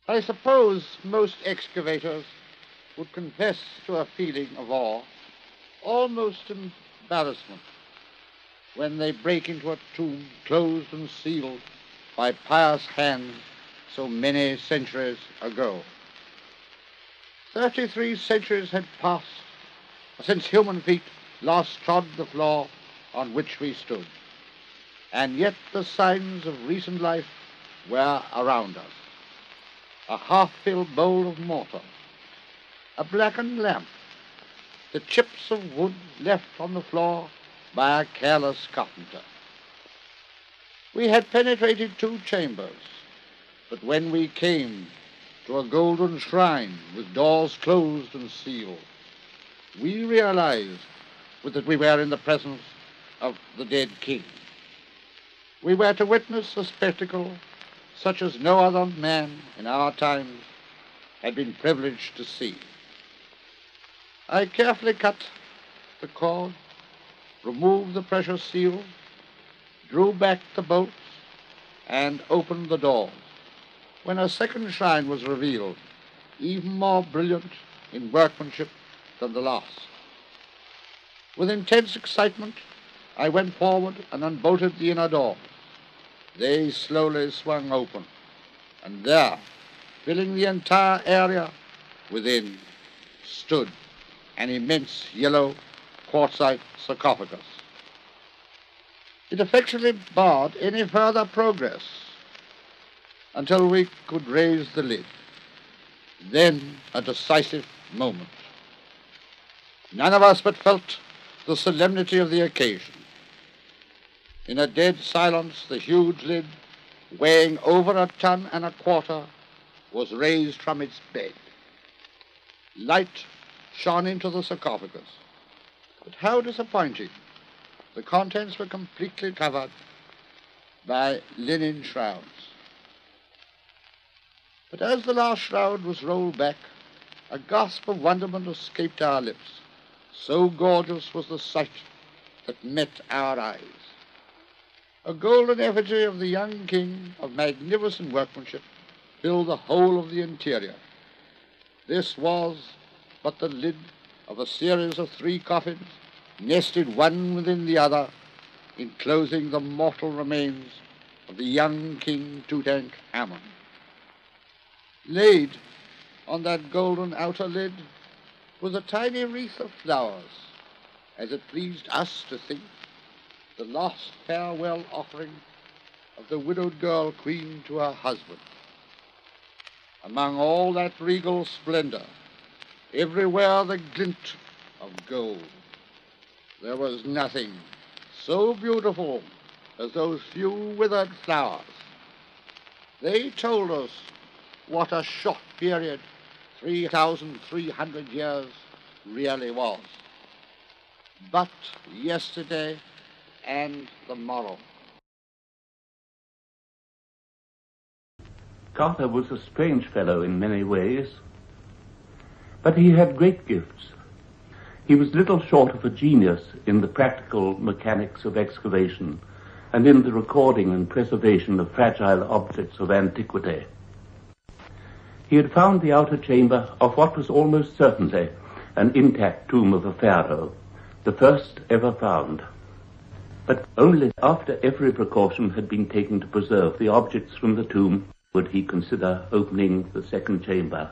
I suppose most excavators would confess to a feeling of awe, almost embarrassment, when they break into a tomb closed and sealed by pious hands so many centuries ago. 33 centuries had passed since human feet last trod the floor on which we stood, and yet the signs of recent life were around us. A half-filled bowl of mortar, a blackened lamp, the chips of wood left on the floor by a careless carpenter. We had penetrated 2 chambers, but when we came to a golden shrine with doors closed and sealed, we realized that we were in the presence of the dead king. We were to witness a spectacle such as no other man in our times had been privileged to see. I carefully cut the cord, removed the precious seal, drew back the bolts, and opened the doors, when a second shrine was revealed, even more brilliant in workmanship than the last. With intense excitement, I went forward and unbolted the inner doors. They slowly swung open, and there, filling the entire area within, stood an immense yellow quartzite sarcophagus. It effectually barred any further progress until we could raise the lid. Then a decisive moment. None of us but felt the solemnity of the occasion. In a dead silence, the huge lid, weighing over 1.25 tons, was raised from its bed. Light shone into the sarcophagus, but how disappointing. The contents were completely covered by linen shrouds. But as the last shroud was rolled back, a gasp of wonderment escaped our lips. So gorgeous was the sight that met our eyes. A golden effigy of the young king of magnificent workmanship filled the whole of the interior. This was but the lid of a series of 3 coffins, nested one within the other, enclosing the mortal remains of the young king Tut-Ankh-Amun. Laid on that golden outer lid was a tiny wreath of flowers, as it pleased us to think, the last farewell offering of the widowed girl queen to her husband. Among all that regal splendor, everywhere the glint of gold, there was nothing so beautiful as those few withered flowers. They told us what a short period 3,300 years really was. But yesterday and the morrow. Carter was a strange fellow in many ways, but he had great gifts. He was little short of a genius in the practical mechanics of excavation and in the recording and preservation of fragile objects of antiquity. He had found the outer chamber of what was almost certainly an intact tomb of a pharaoh, the first ever found. But only after every precaution had been taken to preserve the objects from the tomb would he consider opening the second chamber.